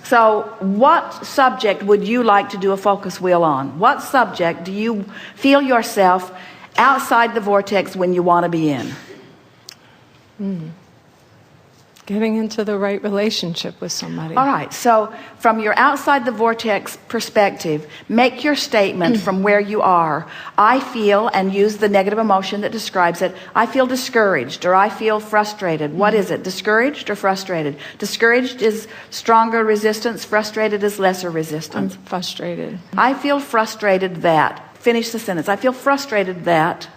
So what subject would you like to do a focus wheel on? What subject do you feel yourself outside the vortex when you want to be in? Getting into the right relationship with somebody. All right, so from your outside the vortex perspective, make your statement from where you are. I feel, and use the negative emotion that describes it, I feel discouraged, or I feel frustrated. What is it, discouraged or frustrated? Discouraged is stronger resistance, frustrated is lesser resistance. I'm frustrated. I feel frustrated that, finish the sentence, I feel frustrated that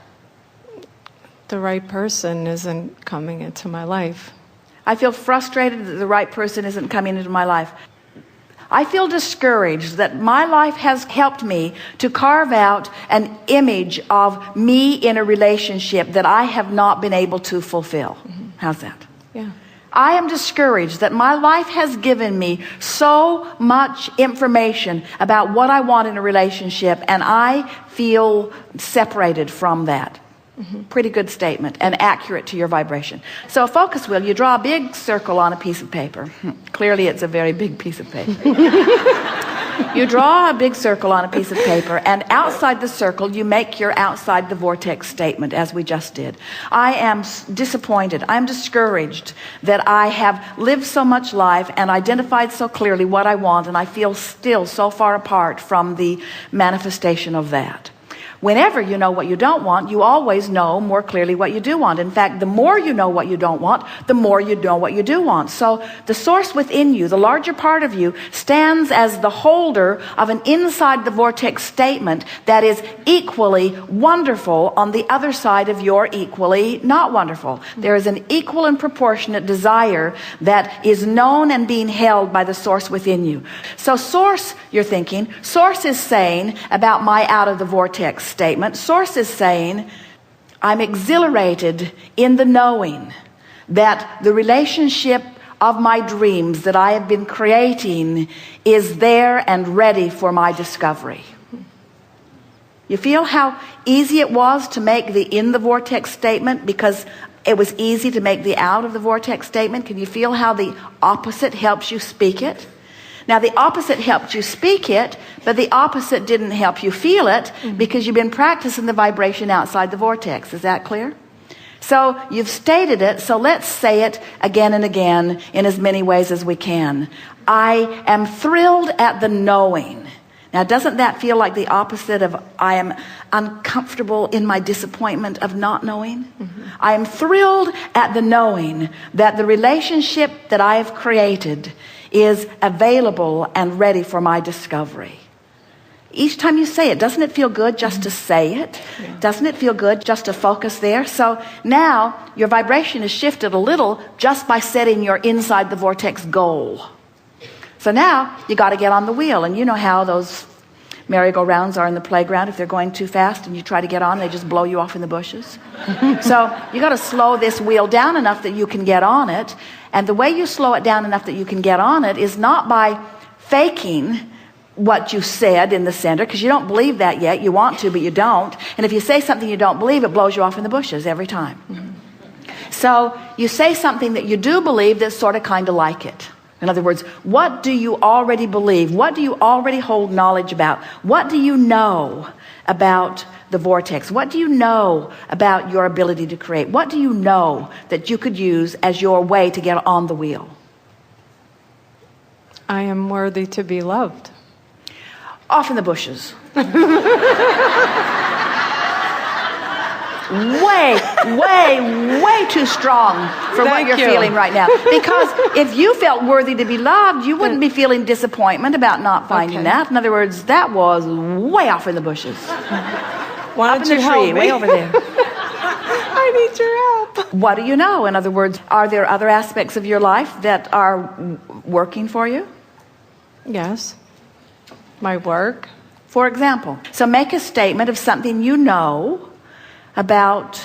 the right person isn't coming into my life. I feel frustrated that the right person isn't coming into my life. I feel discouraged that my life has helped me to carve out an image of me in a relationship that I have not been able to fulfill. How's that? Yeah. I am discouraged that my life has given me so much information about what I want in a relationship, and I feel separated from that. Pretty good statement and accurate to your vibration. So a focus wheel, you draw a big circle on a piece of paper. Clearly it's a very big piece of paper. You draw a big circle on a piece of paper, and outside the circle you make your outside the vortex statement, as we just did. I am disappointed, I'm discouraged that I have lived so much life and identified so clearly what I want, and I feel still so far apart from the manifestation of that. Whenever you know what you don't want, you always know more clearly what you do want. In fact, the more you know what you don't want, the more you know what you do want. So the source within you, the larger part of you, stands as the holder of an inside the vortex statement that is equally wonderful on the other side of your equally not wonderful. There is an equal and proportionate desire that is known and being held by the source within you. So source, you're thinking, source is saying about my out of the vortex statement, source is saying, I'm exhilarated in the knowing that the relationship of my dreams that I have been creating is there and ready for my discovery. You feel how easy it was to make the in the vortex statement because it was easy to make the out of the vortex statement? Can you feel how the opposite helps you speak it? Now the opposite helped you speak it, but the opposite didn't help you feel it because you've been practicing the vibration outside the vortex. Is that clear? So you've stated it, so let's say it again and again in as many ways as we can. I am thrilled at the knowing. Now doesn't that feel like the opposite of I am uncomfortable in my disappointment of not knowing? I am thrilled at the knowing that the relationship that I have created is available and ready for my discovery. Each time you say it, doesn't it feel good just to say it? Yeah. Doesn't it feel good just to focus there? So now your vibration is shifted a little just by setting your inside the vortex goal. So now you got to get on the wheel, and you know how those merry-go-rounds are in the playground. If they're going too fast and you try to get on, they just blow you off in the bushes. So you got to slow this wheel down enough that you can get on it. And the way you slow it down enough that you can get on it is not by faking what you said in the center, because you don't believe that yet. You want to, but you don't. And if you say something you don't believe, it blows you off in the bushes every time. So you say something that you do believe that's sort of kind of like it. In other words, what do you already believe? What do you already hold knowledge about? What do you know about the vortex? What do you know about your ability to create? What do you know that you could use as your way to get on the wheel? I am worthy to be loved. Off in the bushes. way too strong for what you're feeling right now. Because if you felt worthy to be loved, you wouldn't be feeling disappointment about not finding that. In other words, that was way off in the bushes. Why don't you help me? Way over there. I need your help. What do you know? In other words, are there other aspects of your life that are working for you? Yes. My work. For example. So make a statement of something you know about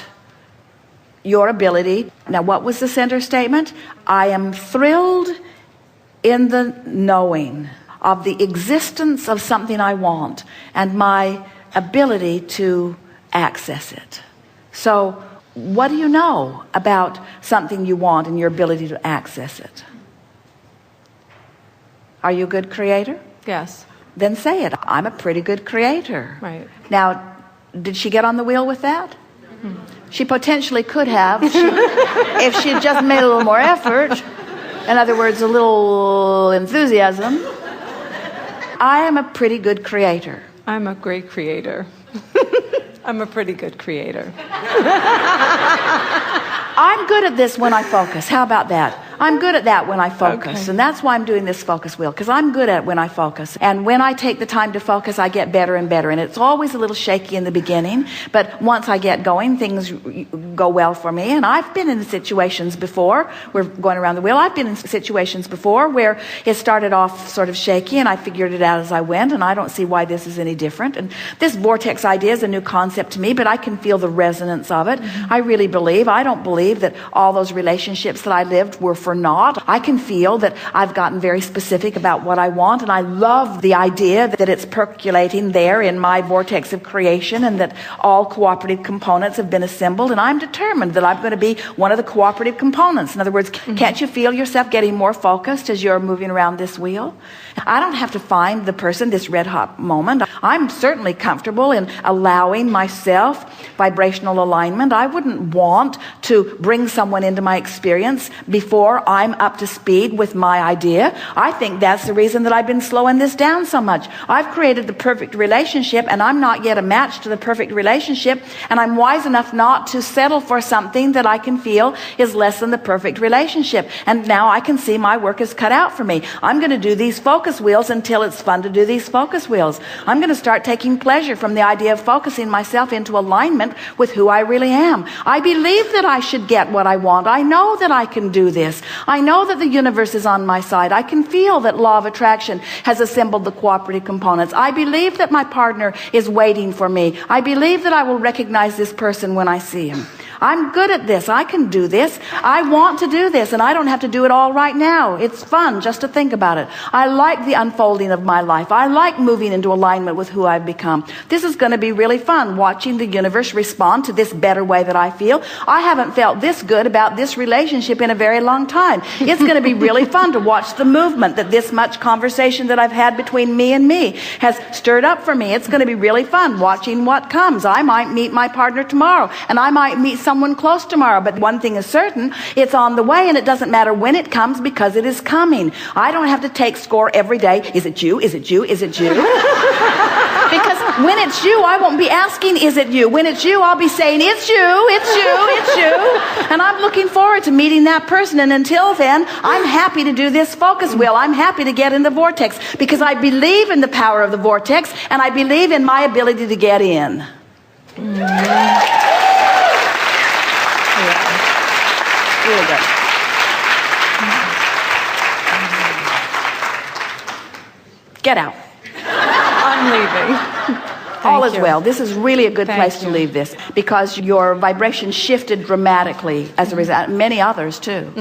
your ability. Now, what was the center statement? I am thrilled in the knowing of the existence of something I want and my ability to access it. So what do you know about something you want and your ability to access it? Are you a good creator? Yes. Then say it. I'm a pretty good creator. Right. Now, did she get on the wheel with that? She potentially could have if she had just made a little more effort. In other words, a little enthusiasm. I am a pretty good creator. I'm a great creator. I'm a pretty good creator. I'm good at this when I focus. How about that? I'm good at that when I focus. Okay. And that's why I'm doing this focus wheel, because I'm good at it when I focus. And when I take the time to focus, I get better and better. And it's always a little shaky in the beginning, but once I get going, things go well for me. And I've been in situations before, we're going around the wheel, I've been in situations before where it started off sort of shaky and I figured it out as I went, and I don't see why this is any different. And this vortex idea is a new concept to me, but I can feel the resonance of it. I really believe, I don't believe that all those relationships that I lived were for naught. I can feel that I've gotten very specific about what I want, and I love the idea that it's percolating there in my vortex of creation, and that all cooperative components have been assembled, and I'm determined that I'm going to be one of the cooperative components. In other words, can't you feel yourself getting more focused as you're moving around this wheel? I don't have to find the person, this red hot moment. I'm certainly comfortable in allowing myself vibrational alignment. I wouldn't want to bring someone into my experience before I'm up to speed with my idea. I think that's the reason that I've been slowing this down so much. I've created the perfect relationship, and I'm not yet a match to the perfect relationship, and I'm wise enough not to settle for something that I can feel is less than the perfect relationship. And now I can see my work is cut out for me. I'm going to do these focus wheels until it's fun to do these focus wheels. I'm going to start taking pleasure from the idea of focusing myself into alignment with who I really am. I believe that I should get what I want. I know that I can do this. I know that the universe is on my side. I can feel that law of attraction has assembled the cooperative components. I believe that my partner is waiting for me. I believe that I will recognize this person when I see him. I'm good at this. I can do this. I want to do this, and I don't have to do it all right now. It's fun just to think about it. I like the unfolding of my life. I like moving into alignment with who I've become. This is going to be really fun, watching the universe respond to this better way that I feel. I haven't felt this good about this relationship in a very long time. It's going to be really fun to watch the movement that this much conversation that I've had between me and me has stirred up for me. It's going to be really fun watching what comes. I might meet my partner tomorrow, and I might meet someone close tomorrow, but one thing is certain, it's on the way, and it doesn't matter when it comes because it is coming. I don't have to take score every day. Is it you? Is it you? Is it you? Because when it's you, I won't be asking, is it you? When it's you, I'll be saying, it's you, it's you, it's you. And I'm looking forward to meeting that person, and until then, I'm happy to do this focus wheel. I'm happy to get in the vortex because I believe in the power of the vortex, and I believe in my ability to get in. Really good. Get out. I'm leaving. All is well. This is really a good place to leave this, because your vibration shifted dramatically as a result. Many others too.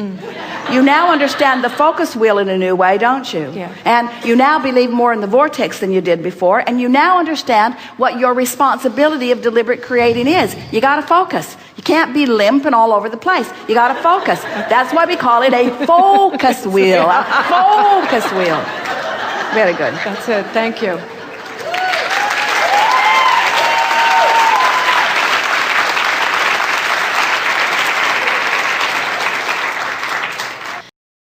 You now understand the focus wheel in a new way, don't you? Yeah. And you now believe more in the vortex than you did before, and you now understand what your responsibility of deliberate creating is. You got to focus. You can't be limp and all over the place. You got to focus. That's why we call it a focus wheel. A focus wheel. Very good. That's it. Thank you.